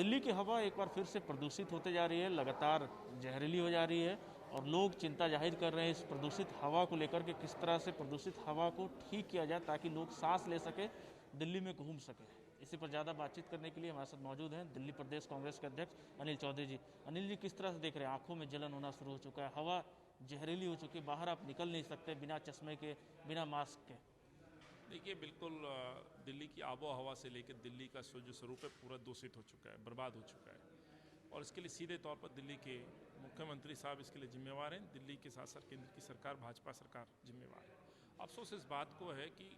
दिल्ली की हवा एक बार फिर से प्रदूषित होते जा रही है, लगातार जहरीली हो जा रही है और लोग चिंता जाहिर कर रहे हैं इस प्रदूषित हवा को लेकर के किस तरह से प्रदूषित हवा को ठीक किया जाए ताकि लोग सांस ले सके, दिल्ली में घूम सके। इसी पर ज़्यादा बातचीत करने के लिए हमारे साथ मौजूद हैं दिल्ली प्रदेश कांग्रेस के अध्यक्ष अनिल चौधरी जी। अनिल जी, किस तरह से देख रहे हैं? आंखों में जलन होना शुरू हो चुका है, हवा जहरीली हो चुकी है, बाहर आप निकल नहीं सकते बिना चश्मे के, बिना मास्क के। देखिए, बिल्कुल दिल्ली की आबो हवा से लेकर दिल्ली का जो स्वरूप है पूरा दूषित हो चुका है, बर्बाद हो चुका है। और इसके लिए सीधे तौर पर दिल्ली के मुख्यमंत्री साहब इसके लिए जिम्मेवार हैं। दिल्ली के साथ साथ केंद्र की सरकार, भाजपा सरकार जिम्मेवार है। अफसोस इस बात को है कि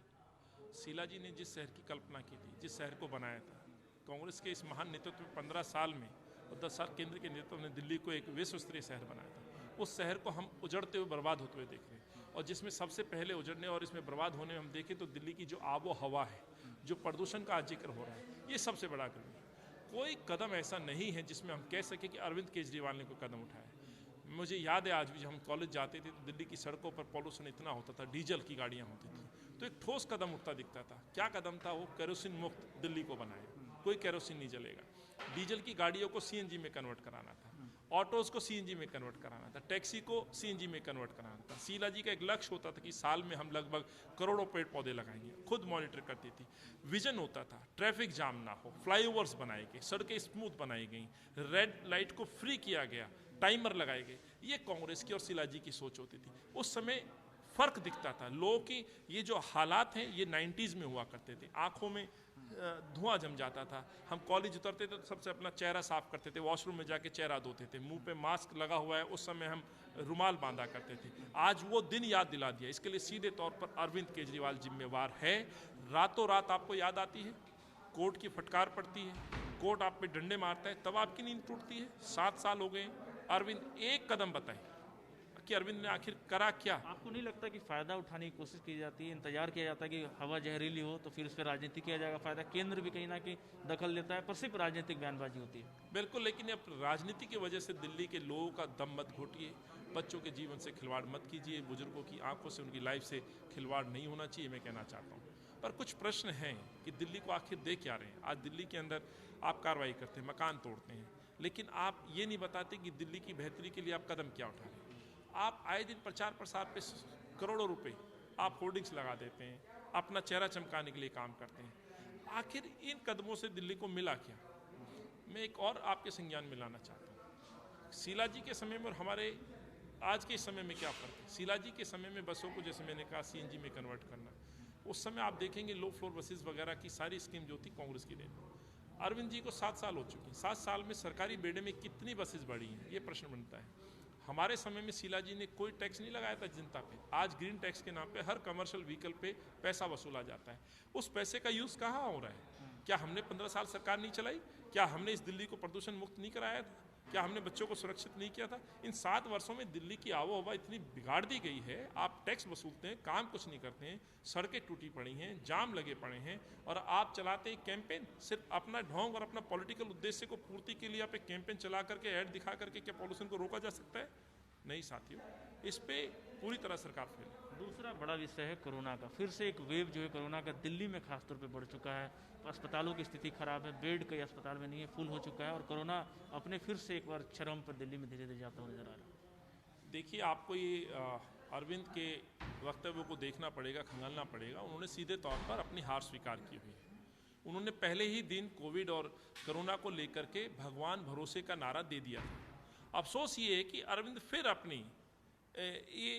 शीला जी ने जिस शहर की कल्पना की थी, जिस शहर को बनाया था, कांग्रेस के इस महान नेतृत्व में 15 साल में और 10 साल केंद्र के नेतृत्व ने दिल्ली को एक विश्व स्तरीय शहर बनाया था। उस शहर को हम उजड़ते हुए, बर्बाद होते हुए देख रहे हैं। और जिसमें सबसे पहले उजड़ने और इसमें बर्बाद होने में हम देखें तो दिल्ली की जो आबो हवा है, जो प्रदूषण का जिक्र हो रहा है, ये सबसे बड़ा कदम है। कोई कदम ऐसा नहीं है जिसमें हम कह सकें कि अरविंद केजरीवाल ने कोई कदम उठाया। मुझे याद है आज भी, जब हम कॉलेज जाते थे तो दिल्ली की सड़कों पर पॉल्यूशन इतना होता था, डीजल की गाड़ियाँ होती थी, तो एक ठोस कदम उठता दिखता था। क्या कदम था वो? केरोसिन मुक्त दिल्ली को बनाया। कोई केरोसिन नहीं जलेगा। डीजल की गाड़ियों को सीएनजी में कन्वर्ट कराना था, ऑटोज को सीएनजी में कन्वर्ट कराना था, टैक्सी को सीएनजी में कन्वर्ट कराना था। शीला जी का एक लक्ष्य होता था कि साल में हम लगभग करोड़ों पेड़ पौधे लगाएंगे। खुद मॉनिटर करती थी। विजन होता था ट्रैफिक जाम ना हो, फ्लाईओवर्स बनाए गए, सड़कें स्मूथ बनाई गई, रेड लाइट को फ्री किया गया, टाइमर लगाए गए। ये कांग्रेस की और शीला जी की सोच होती थी। उस समय फर्क दिखता था लोगों की। ये जो हालात हैं ये 90s में हुआ करते थे। आंखों में धुआं जम जाता था। हम कॉलेज उतरते थे तो सबसे अपना चेहरा साफ करते थे, वॉशरूम में जाके चेहरा धोते थे, मुंह पे मास्क लगा हुआ है, उस समय हम रुमाल बांधा करते थे। आज वो दिन याद दिला दिया। इसके लिए सीधे तौर पर अरविंद केजरीवाल जिम्मेवार है। रातों रात आपको याद आती है, कोर्ट की फटकार पड़ती है, कोर्ट आप पे डंडे मारता है, तब आपकी नींद टूटती है। 7 साल हो गए। अरविंद एक कदम बताए कि अरविंद ने आखिर करा क्या? आपको नहीं लगता कि फ़ायदा उठाने की कोशिश की जाती है, इंतजार किया जाता है कि हवा जहरीली हो तो फिर उस पर राजनीति किया जाएगा, फ़ायदा केंद्र भी कहीं ना कहीं दखल लेता है, पर सिर्फ राजनीतिक बयानबाजी होती है? बिल्कुल, लेकिन अब राजनीति की वजह से दिल्ली के लोगों का दम मत घोटिए, बच्चों के जीवन से खिलवाड़ मत कीजिए, बुजुर्गों की आंखों से, उनकी लाइफ से खिलवाड़ नहीं होना चाहिए, मैं कहना चाहता हूँ। पर कुछ प्रश्न हैं कि दिल्ली को आखिर दे क्या रहे हैं। आज दिल्ली के अंदर आप कार्रवाई करते हैं, मकान तोड़ते हैं, लेकिन आप ये नहीं बताते कि दिल्ली की बेहतरी के लिए आप कदम क्या उठा रहे हैं। आप आए दिन प्रचार प्रसार पे करोड़ों रुपए आप होर्डिंग्स लगा देते हैं, अपना चेहरा चमकाने के लिए काम करते हैं। आखिर इन कदमों से दिल्ली को मिला क्या? मैं एक और आपके संज्ञान में लाना चाहता हूँ। शीला जी के समय में और हमारे आज के समय में क्या फ़र्क है? शीला जी के समय में बसों को, जैसे मैंने कहा, सीएनजी में कन्वर्ट करना, उस समय आप देखेंगे लो फ्लोर बसेस वगैरह की सारी स्कीम जो थी कांग्रेस की देन। अरविंद जी को 7 साल हो चुके हैं। 7 साल में सरकारी बेड़े में कितनी बसेस बढ़ी हैं, ये प्रश्न बनता है। हमारे समय में शीला जी ने कोई टैक्स नहीं लगाया था जनता पे। आज ग्रीन टैक्स के नाम पे हर कमर्शियल व्हीकल पे पैसा वसूला जाता है। उस पैसे का यूज़ कहाँ हो रहा है? क्या हमने 15 साल सरकार नहीं चलाई? क्या हमने इस दिल्ली को प्रदूषण मुक्त नहीं कराया था? क्या हमने बच्चों को सुरक्षित नहीं किया था? इन 7 वर्षों में दिल्ली की आबो हवा इतनी बिगाड़ दी गई है। आप टैक्स वसूलते हैं, काम कुछ नहीं करते हैं, सड़कें टूटी पड़ी हैं, जाम लगे पड़े हैं, और आप चलाते हैं कैंपेन सिर्फ अपना ढोंग और अपना पॉलिटिकल उद्देश्य को पूर्ति के लिए। आप एक कैंपेन चला करके, ऐड दिखा करके क्या पॉल्यूशन को रोका जा सकता है? नहीं साथियों, इस पे पूरी तरह सरकार फेल है। दूसरा बड़ा विषय है कोरोना का। फिर से एक वेव जो है कोरोना का दिल्ली में खासतौर पे बढ़ चुका है। अस्पतालों की स्थिति खराब है, बेड कई अस्पताल में नहीं है, फुल हो चुका है, और कोरोना अपने फिर से एक बार चरम पर दिल्ली में धीरे धीरे जाता हुआ नजर आ रहा है। देखिए, आपको ये अरविंद के वक्तव्य को देखना पड़ेगा, खंगालना पड़ेगा। उन्होंने सीधे तौर पर अपनी हार स्वीकार की हुई है। उन्होंने पहले ही दिन कोविड और कोरोना को लेकर के भगवान भरोसे का नारा दे दिया था। अफसोस ये है कि अरविंद फिर अपनी ये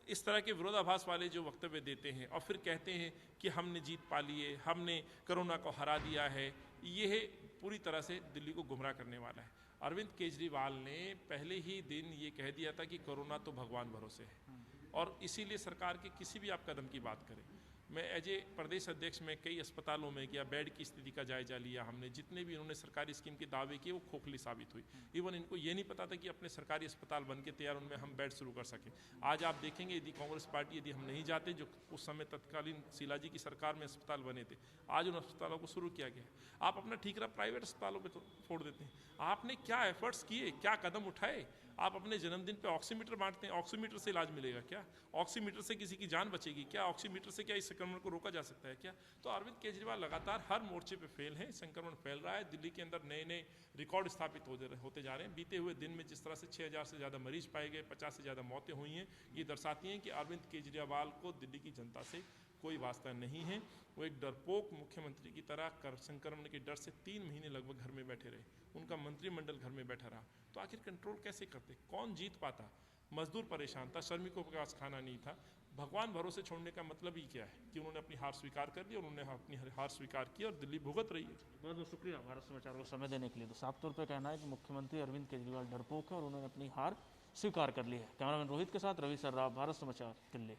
इस तरह के विरोधाभास वाले जो वक्तव्य देते हैं और फिर कहते हैं कि हमने जीत पा ली है, हमने कोरोना को हरा दिया है, ये पूरी तरह से दिल्ली को गुमराह करने वाला है। अरविंद केजरीवाल ने पहले ही दिन ये कह दिया था कि कोरोना तो भगवान भरोसे है, और इसीलिए सरकार के किसी भी आप कदम की बात करें, मैं एज ए प्रदेश अध्यक्ष में कई अस्पतालों में गया, बेड की स्थिति का जायजा लिया हमने। जितने भी इन्होंने सरकारी स्कीम के दावे किए वो खोखली साबित हुई। इवन इनको ये नहीं पता था कि अपने सरकारी अस्पताल बन के तैयार, उनमें हम बेड शुरू कर सकें। आज आप देखेंगे, यदि कांग्रेस पार्टी, यदि हम नहीं जाते, जो उस समय तत्कालीन शीला जी की सरकार में अस्पताल बने थे, आज उन अस्पतालों को शुरू किया गया। आप अपना ठीकरा प्राइवेट अस्पतालों पर फोड़ देते हैं। आपने क्या एफर्ट्स किए, क्या कदम उठाए? आप अपने जन्मदिन पे ऑक्सीमीटर बांटते हैं, ऑक्सीमीटर से इलाज मिलेगा क्या? ऑक्सीमीटर से किसी की जान बचेगी क्या? ऑक्सीमीटर से क्या इस संक्रमण को रोका जा सकता है क्या? तो अरविंद केजरीवाल लगातार हर मोर्चे पे फेल हैं, संक्रमण फैल रहा है, दिल्ली के अंदर नए नए रिकॉर्ड स्थापित होते जा रहे हैं। बीते हुए दिन में जिस तरह से 6000 से ज़्यादा मरीज पाए गए, 50 से ज़्यादा मौतें हुई हैं, ये दर्शाती हैं कि अरविंद केजरीवाल को दिल्ली की जनता से कोई वास्ता नहीं है। वो एक डरपोक मुख्यमंत्री की तरह कर संक्रमण के डर से 3 महीने लगभग घर में बैठे रहे, उनका मंत्रिमंडल घर में बैठा रहा। तो आखिर कंट्रोल कैसे करते? कौन जीत पाता? मजदूर परेशान था, श्रमिकों के पास खाना नहीं था। भगवान भरोसे छोड़ने का मतलब ही क्या है कि उन्होंने अपनी हार स्वीकार कर ली, और उन्होंने अपनी हार स्वीकार की और दिल्ली भुगत रही है। बहुत बहुत शुक्रिया भारत समाचार को समय देने के लिए। तो साफ तौर पर कहना है कि मुख्यमंत्री अरविंद केजरीवाल डरपोक है और उन्होंने अपनी हार स्वीकार कर ली है। कैमरामैन रोहित के साथ रवि सर्राफ, भारत समाचार, दिल्ली।